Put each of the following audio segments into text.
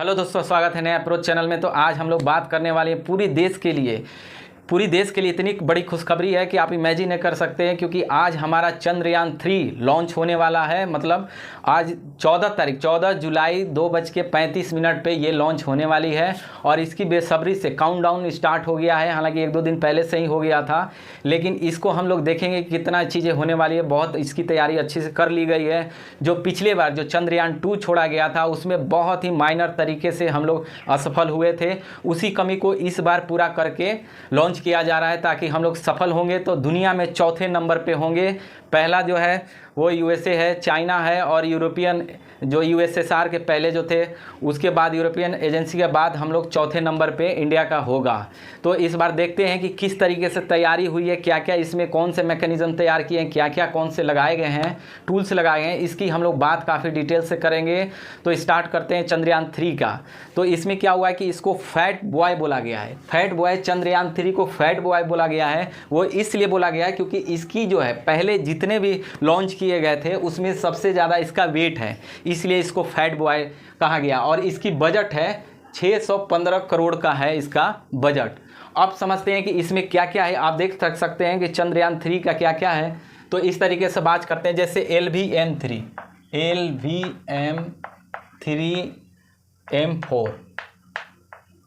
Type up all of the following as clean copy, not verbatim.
Hello दोस्तों, स्वागत है नए अप्रोच चैनल में। तो आज हम लोग बात करने वाले हैं पूरी देश के लिए इतनी बड़ी खुशखबरी है कि आप इमेजिन नहीं कर सकते हैं, क्योंकि आज हमारा चंद्रयान 3 लॉन्च होने वाला है। मतलब आज 14 जुलाई 2:35 पे ये लॉन्च होने वाली है और इसकी बेसब्री से काउंटडाउन स्टार्ट हो गया है। हालांकि 1-2 दिन पहले से ही हो गया था, लेकिन इसको हम लोग देखेंगे कि कितना चीज़ें होने वाली है। बहुत इसकी तैयारी अच्छे से कर ली गई है। जो पिछले बार जो चंद्रयान 2 छोड़ा गया था उसमें बहुत ही माइनर तरीके से हम लोग असफल हुए थे, उसी कमी को इस बार पूरा करके लॉन्च किया जा रहा है, ताकि हम लोग सफल होंगे तो दुनिया में चौथे नंबर पे होंगे। पहला जो है वो यूएसए है, चाइना है और यूरोपियन जो यूएसएसआर के पहले जो थे, उसके बाद यूरोपियन एजेंसी के बाद हम लोग चौथे नंबर पे इंडिया का होगा। तो इस बार देखते हैं कि किस तरीके से तैयारी हुई है, क्या क्या इसमें कौन से मैकेनिज्म तैयार किए हैं, क्या क्या कौन से लगाए गए हैं, टूल्स लगाए गए हैं, इसकी हम लोग बात काफ़ी डिटेल से करेंगे। तो स्टार्ट करते हैं चंद्रयान 3 का। तो इसमें क्या हुआ है कि इसको फैट बॉय बोला गया है। फैट बॉय, चंद्रयान 3 को फैट बॉय बोला गया है। वो इसलिए बोला गया है क्योंकि इसकी जो है पहले जितने भी लॉन्च किए गए थे उसमें सबसे ज़्यादा इसका वेट है, इसलिए इसको फैट बॉय कहा गया। और इसकी बजट है 615 करोड़ का है इसका बजट। अब समझते हैं कि इसमें क्या क्या है। आप देख सकते हैं कि चंद्रयान 3 का क्या क्या है। तो इस तरीके से बात करते हैं, जैसे LVM3M4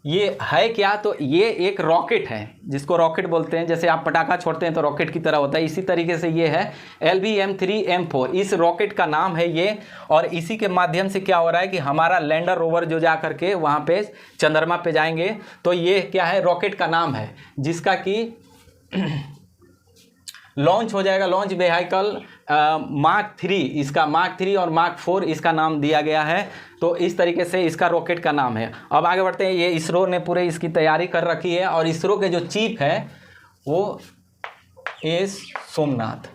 ये है क्या। तो ये एक रॉकेट है, जिसको रॉकेट बोलते हैं। जैसे आप पटाखा छोड़ते हैं तो रॉकेट की तरह होता है, इसी तरीके से ये है LVM3M4, इस रॉकेट का नाम है ये। और इसी के माध्यम से क्या हो रहा है कि हमारा लैंडर रोवर जो जा करके वहाँ पे चंद्रमा पे जाएंगे। तो ये क्या है, रॉकेट का नाम है, जिसका कि लॉन्च हो जाएगा। लॉन्च व्हीकल मार्क 3, इसका मार्क 3 और मार्क 4 इसका नाम दिया गया है। तो इस तरीके से इसका रॉकेट का नाम है। अब आगे बढ़ते हैं। ये इसरो ने पूरे इसकी तैयारी कर रखी है और इसरो के जो चीफ है वो एस सोमनाथ,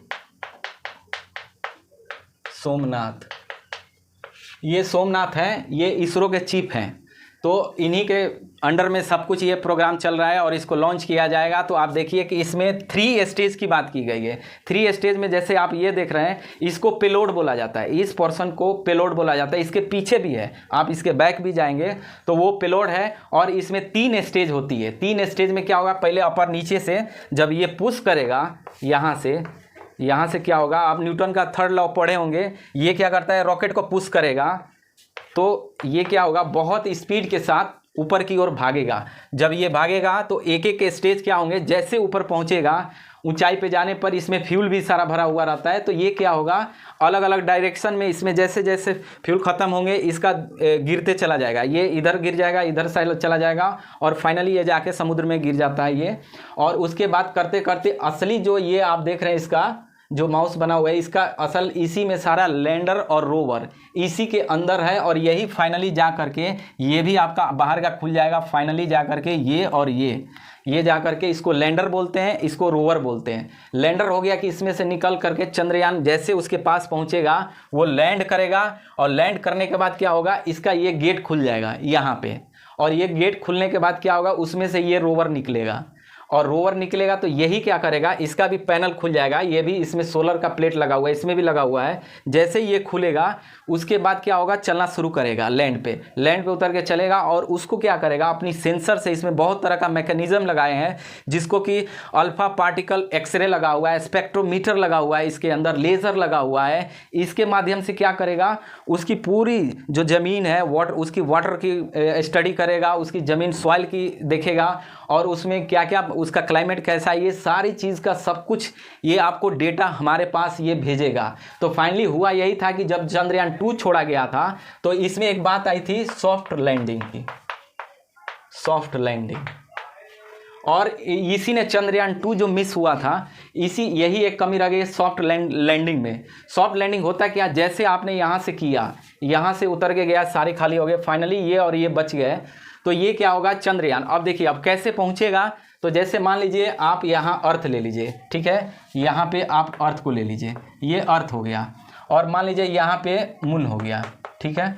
ये सोमनाथ हैं, ये इसरो के चीफ हैं। तो इन्हीं के अंडर में सब कुछ ये प्रोग्राम चल रहा है और इसको लॉन्च किया जाएगा। तो आप देखिए कि इसमें 3 स्टेज की बात की गई है। 3 स्टेज में जैसे आप ये देख रहे हैं, इसको पेलोड बोला जाता है, इस पोर्शन को पेलोड बोला जाता है। इसके पीछे भी है, आप इसके बैक भी जाएंगे तो वो पेलोड है। और इसमें 3 स्टेज होती है। 3 स्टेज में क्या होगा, पहले अपर नीचे से जब ये पुश करेगा, यहाँ से क्या होगा, आप न्यूटन का 3rd लॉ पढ़े होंगे। ये क्या करता है, रॉकेट को पुश करेगा तो ये क्या होगा, बहुत स्पीड के साथ ऊपर की ओर भागेगा। जब ये भागेगा तो एक एक स्टेज क्या होंगे, जैसे ऊपर पहुंचेगा ऊंचाई पे जाने पर इसमें फ्यूल भी सारा भरा हुआ रहता है। तो ये क्या होगा, अलग अलग डायरेक्शन में इसमें जैसे जैसे फ्यूल ख़त्म होंगे इसका गिरते चला जाएगा। ये इधर गिर जाएगा, इधर साइड चला जाएगा और फाइनली ये जाके समुद्र में गिर जाता है ये। और उसके बाद करते करते असली जो ये आप देख रहे हैं, इसका जो माउस बना हुआ है, इसका असल इसी में सारा लैंडर और रोवर इसी के अंदर है। और यही फाइनली जा करके ये भी आपका बाहर का खुल जाएगा। फाइनली जा करके ये और ये जा करके इसको लैंडर बोलते हैं, इसको रोवर बोलते हैं। लैंडर हो गया कि इसमें से निकल करके चंद्रयान जैसे उसके पास पहुंचेगा वो लैंड करेगा। और लैंड करने के बाद क्या होगा, इसका ये गेट खुल जाएगा यहाँ पे। और ये गेट खुलने के बाद क्या होगा, उसमें से ये रोवर निकलेगा। और रोवर निकलेगा तो यही क्या करेगा, इसका भी पैनल खुल जाएगा। ये भी इसमें सोलर का प्लेट लगा हुआ है, इसमें भी लगा हुआ है। जैसे ये खुलेगा उसके बाद क्या होगा, चलना शुरू करेगा लैंड पे उतर के चलेगा। और उसको क्या करेगा, अपनी सेंसर से, इसमें बहुत तरह का मैकेनिज्म लगाए हैं, जिसको कि अल्फा पार्टिकल एक्सरे लगा हुआ है, स्पेक्ट्रोमीटर लगा हुआ है, इसके अंदर लेज़र लगा हुआ है। इसके माध्यम से क्या करेगा, उसकी पूरी जो ज़मीन है उसकी वाटर की स्टडी करेगा, उसकी ज़मीन सॉइल की देखेगा और उसमें क्या क्या, उसका क्लाइमेट कैसा है, ये सारी चीज़ का सब कुछ ये आपको डेटा हमारे पास ये भेजेगा। तो फाइनली हुआ यही था कि जब चंद्रयान 2 छोड़ा गया था तो इसमें एक बात आई थी सॉफ्ट लैंडिंग की, सॉफ्ट लैंडिंग। और इसी ने चंद्रयान 2 जो मिस हुआ था, यही एक कमी रह गई सॉफ्ट लैंडिंग में। सॉफ्ट लैंडिंग होता क्या, जैसे आपने यहाँ से किया, यहाँ से उतर के गया, सारे खाली हो गए, फाइनली ये और ये बच गए। तो ये क्या होगा, चंद्रयान। अब देखिए अब कैसे पहुँचेगा। तो जैसे मान लीजिए आप यहाँ अर्थ ले लीजिए, ठीक है, यहाँ पे आप अर्थ को ले लीजिए, ये अर्थ हो गया। और मान लीजिए यहाँ पे मून हो गया, ठीक है।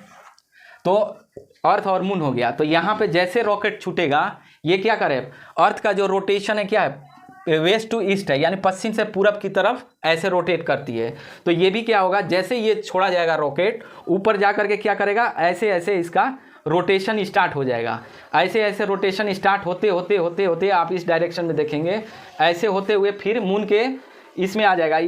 तो अर्थ और मून हो गया। तो यहाँ पे जैसे रॉकेट छूटेगा, ये क्या करे, अर्थ का जो रोटेशन है क्या है, वेस्ट टू ईस्ट है, यानी पश्चिम से पूरब की तरफ ऐसे रोटेट करती है। तो ये भी क्या होगा, जैसे ये छोड़ा जाएगा रॉकेट, ऊपर जा करके क्या करेगा, ऐसे ऐसे इसका रोटेशन स्टार्ट हो जाएगा। ऐसे ऐसे रोटेशन स्टार्ट होते होते होते होते आप इस डायरेक्शन में देखेंगे, ऐसे होते हुए फिर मून के इसमें आ जाएगा,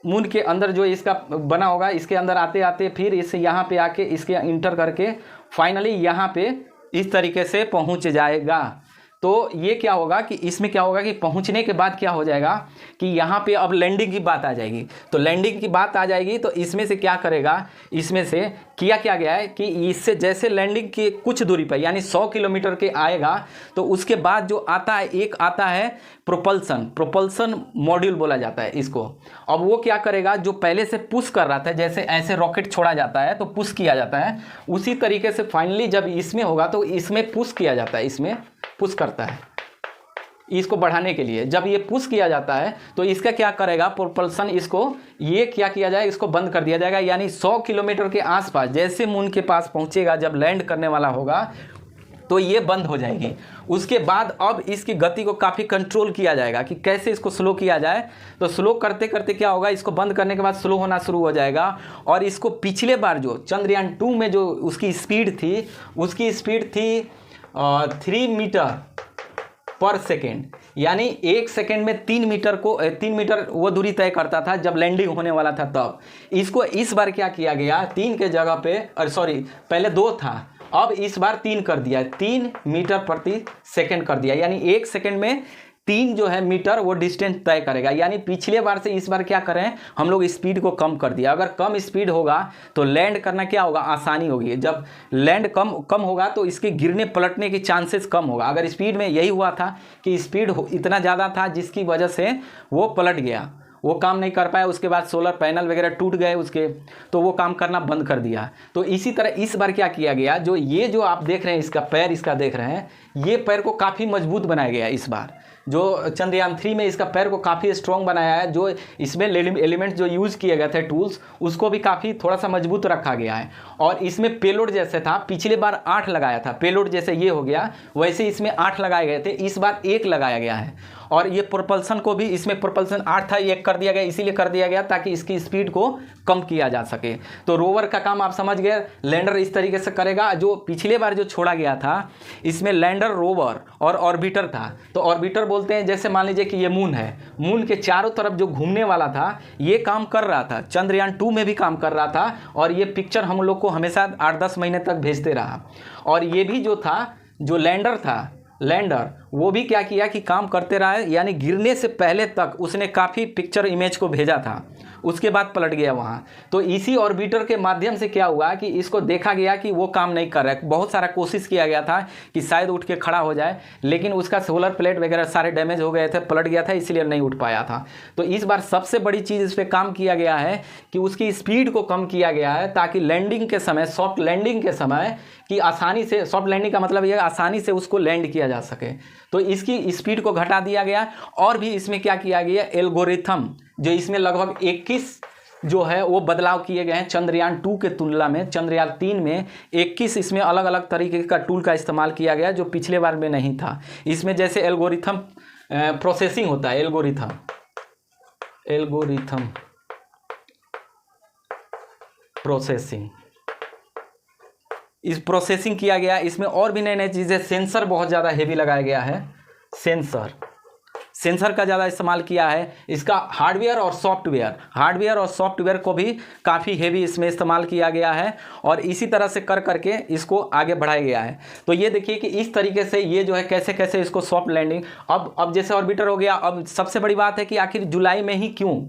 मून के अंदर जो इसका बना होगा इसके अंदर आते आते फिर इसे यहाँ पे आके इसके इंटर करके फाइनली यहाँ पे इस तरीके से पहुँच जाएगा। तो ये क्या होगा कि इसमें क्या होगा कि पहुंचने के बाद क्या हो जाएगा कि यहाँ पे अब लैंडिंग की बात आ जाएगी। तो लैंडिंग की बात आ जाएगी तो इसमें से क्या करेगा, इसमें से किया क्या गया है कि इससे जैसे लैंडिंग की कुछ दूरी पर यानी 100 किलोमीटर के आएगा तो उसके बाद जो आता है एक आता है प्रोपल्सन मॉड्यूल बोला जाता है इसको। अब वो क्या करेगा, जो पहले से पुश कर रहा था, जैसे ऐसे रॉकेट छोड़ा जाता है तो पुश किया जाता है, उसी तरीके से फाइनली जब इसमें होगा तो इसमें पुश किया जाता है, इसमें पुश करता है इसको बढ़ाने के लिए। जब ये पुश किया जाता है तो इसका क्या करेगा प्रोपल्सन, इसको ये क्या किया जाए, इसको बंद कर दिया जाएगा। यानी 100 किलोमीटर के आसपास जैसे मून के पास पहुंचेगा, जब लैंड करने वाला होगा तो ये बंद हो जाएगी। उसके बाद अब इसकी गति को काफ़ी कंट्रोल किया जाएगा कि कैसे इसको स्लो किया जाए। तो स्लो करते करते क्या होगा, इसको बंद करने के बाद स्लो होना शुरू हो जाएगा। और इसको पिछले बार जो चंद्रयान 2 में जो उसकी स्पीड थी, उसकी स्पीड थी 3 मीटर पर सेकेंड, यानी 1 सेकेंड में 3 मीटर वो दूरी तय करता था जब लैंडिंग होने वाला था। तब इसको इस बार क्या किया गया, 3 के जगह पे पहले 2 था, अब इस बार 3 कर दिया, 3 मीटर प्रति सेकेंड कर दिया। यानी 1 सेकेंड में 3 जो है मीटर वो डिस्टेंस तय करेगा। यानी पिछले बार से इस बार क्या करें हम लोग, स्पीड को कम कर दिया। अगर कम स्पीड होगा तो लैंड करना क्या होगा, आसानी होगी। जब लैंड कम होगा तो इसके गिरने पलटने की चांसेस कम होगा। अगर स्पीड में यही हुआ था कि स्पीड इतना ज़्यादा था जिसकी वजह से वो पलट गया, वो काम नहीं कर पाया, उसके बाद सोलर पैनल वगैरह टूट गए उसके, तो वो काम करना बंद कर दिया। तो इसी तरह इस बार क्या किया गया, जो ये जो आप देख रहे हैं इसका पैर, इसका देख रहे हैं, ये पैर को काफ़ी मजबूत बनाया गया इस बार। जो चंद्रयान 3 में इसका पैर को काफ़ी स्ट्रॉन्ग बनाया है, जो इसमें एलिमेंट जो यूज़ किए गए थे टूल्स, उसको भी काफ़ी थोड़ा सा मजबूत रखा गया है। और इसमें पेलोड जैसे था, पिछले बार 8 लगाया था पेलोड, जैसे ये हो गया वैसे इसमें 8 लगाए गए थे, इस बार 1 लगाया गया है। और ये प्रोपल्सन को भी, इसमें प्रोपल्सन 8 था, 1 कर दिया गया, इसीलिए कर दिया गया ताकि इसकी स्पीड को कम किया जा सके। तो रोवर का काम आप समझ गए, लैंडर इस तरीके से करेगा। जो पिछले बार जो छोड़ा गया था इसमें लैंडर, रोवर और ऑर्बिटर था। तो ऑर्बिटर बोलते हैं, जैसे मान लीजिए कि ये मून है, मून के चारों तरफ जो घूमने वाला था ये काम कर रहा था, चंद्रयान 2 में भी काम कर रहा था। और ये पिक्चर हम लोग को हमेशा 8-10 महीने तक भेजते रहा। और ये भी जो था, जो लैंडर था, लैंडर वो भी क्या किया कि काम करते रहा है। यानी गिरने से पहले तक उसने काफ़ी पिक्चर इमेज को भेजा था, उसके बाद पलट गया वहाँ। तो इसी ऑर्बिटर के माध्यम से क्या हुआ कि इसको देखा गया कि वो काम नहीं कर रहा है। बहुत सारा कोशिश किया गया था कि शायद उठ के खड़ा हो जाए, लेकिन उसका सोलर प्लेट वगैरह सारे डैमेज हो गए थे, पलट गया था, इसलिए नहीं उठ पाया था। तो इस बार सबसे बड़ी चीज़ इस पर काम किया गया है कि उसकी स्पीड को कम किया गया है, ताकि लैंडिंग के समय, सॉफ्ट लैंडिंग के समय कि आसानी से, सॉफ्ट लैंडिंग का मतलब यह आसानी से उसको लैंड किया जा सके, तो इसकी स्पीड को घटा दिया गया। और भी इसमें क्या किया गया, एल्गोरिथम, जो इसमें लगभग 21 जो है वो बदलाव किए गए हैं चंद्रयान 2 के तुलना में। चंद्रयान 3 में 21 इसमें अलग अलग तरीके का टूल का इस्तेमाल किया गया जो पिछले बार में नहीं था। इसमें जैसे एल्गोरिथम प्रोसेसिंग होता है, एल्गोरिथम प्रोसेसिंग, इस प्रोसेसिंग किया गया। इसमें और भी नई नई चीज़ें, सेंसर बहुत ज़्यादा हेवी लगाया गया है, सेंसर का ज़्यादा इस्तेमाल किया है। इसका हार्डवेयर और सॉफ्टवेयर को भी काफ़ी हेवी इसमें इस्तेमाल किया गया है। और इसी तरह से कर करके इसको आगे बढ़ाया गया है। तो ये देखिए कि इस तरीके से ये जो है कैसे कैसे इसको सॉफ्ट लैंडिंग, अब जैसे ऑर्बिटर हो गया। अब सबसे बड़ी बात है कि आखिर जुलाई में ही क्यों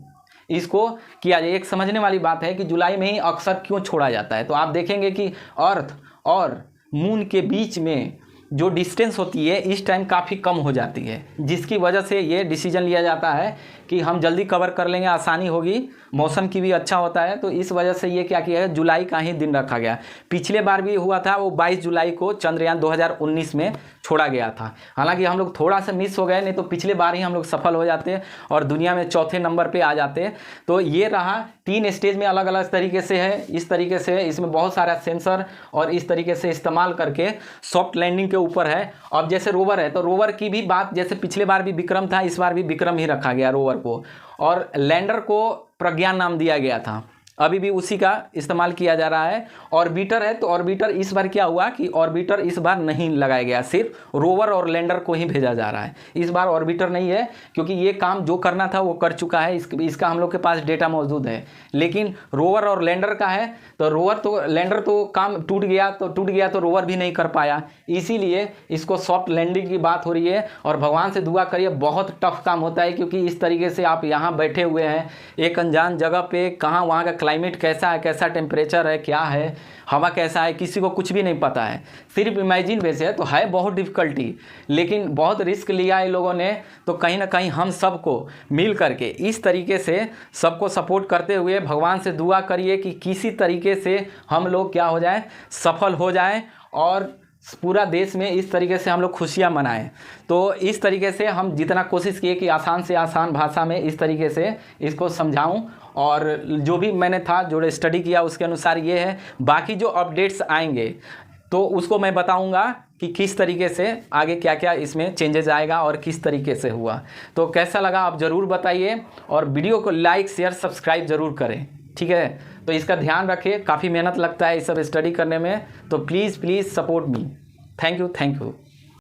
इसको किया जाए। एक समझने वाली बात है कि जुलाई में ही अक्सर क्यों छोड़ा जाता है। तो आप देखेंगे कि अर्थ और मून के बीच में जो डिस्टेंस होती है इस टाइम काफ़ी कम हो जाती है, जिसकी वजह से ये डिसीजन लिया जाता है कि हम जल्दी कवर कर लेंगे, आसानी होगी, मौसम की भी अच्छा होता है। तो इस वजह से ये क्या किया है, जुलाई का ही दिन रखा गया। पिछले बार भी हुआ था, वो 22 जुलाई को चंद्रयान 2019 में छोड़ा गया था। हालांकि हम लोग थोड़ा सा मिस हो गए, नहीं तो पिछले बार ही हम लोग सफल हो जाते और दुनिया में चौथे नंबर पे आ जाते। तो ये रहा 3 स्टेज में अलग अलग तरीके से है। इस तरीके से इसमें बहुत सारा सेंसर और इस तरीके से इस्तेमाल करके सॉफ्ट लैंडिंग के ऊपर है। अब जैसे रोवर है, तो रोवर की भी बात, जैसे पिछले बार भी विक्रम था, इस बार भी विक्रम ही रखा गया रोवर को। और लैंडर को प्रज्ञान नाम दिया गया था। अभी भी उसी का इस्तेमाल किया जा रहा है। ऑर्बिटर है तो ऑर्बिटर इस बार क्या हुआ कि ऑर्बिटर इस बार नहीं लगाया गया, सिर्फ रोवर और लैंडर को ही भेजा जा रहा है। इस बार ऑर्बिटर नहीं है क्योंकि ये काम जो करना था वो कर चुका है, इसका हम लोग के पास डेटा मौजूद है। लेकिन रोवर और लैंडर का है तो लैंडर तो काम टूट गया तो रोवर भी नहीं कर पाया, इसीलिए इसको सॉफ्ट लैंडिंग की बात हो रही है। और भगवान से दुआ करिए, बहुत टफ काम होता है क्योंकि इस तरीके से आप यहाँ बैठे हुए हैं एक अनजान जगह पे, कहाँ वहाँ का क्लाइमेट कैसा है, कैसा टेम्परेचर है, क्या है, हवा कैसा है, किसी को कुछ भी नहीं पता है। सिर्फ इमेजिन वैसे है तो है बहुत डिफ़िकल्टी, लेकिन बहुत रिस्क लिया है लोगों ने। तो कहीं ना कहीं हम सबको मिल करके इस तरीके से सबको सपोर्ट करते हुए भगवान से दुआ करिए कि किसी तरीके से हम लोग क्या हो जाए, सफल हो जाए और पूरा देश में इस तरीके से हम लोग खुशियाँ मनाएं। तो इस तरीके से हम जितना कोशिश किए कि आसान से आसान भाषा में इस तरीके से इसको समझाऊं, और जो भी मैंने था जो स्टडी किया उसके अनुसार ये है। बाकी जो अपडेट्स आएंगे तो उसको मैं बताऊंगा कि किस तरीके से आगे क्या क्या इसमें चेंजेस आएगा और किस तरीके से हुआ। तो कैसा लगा आप ज़रूर बताइए, और वीडियो को लाइक शेयर सब्सक्राइब ज़रूर करें, ठीक है। तो इसका ध्यान रखिए, काफ़ी मेहनत लगता है इस सब स्टडी करने में, तो please support me. Thank you.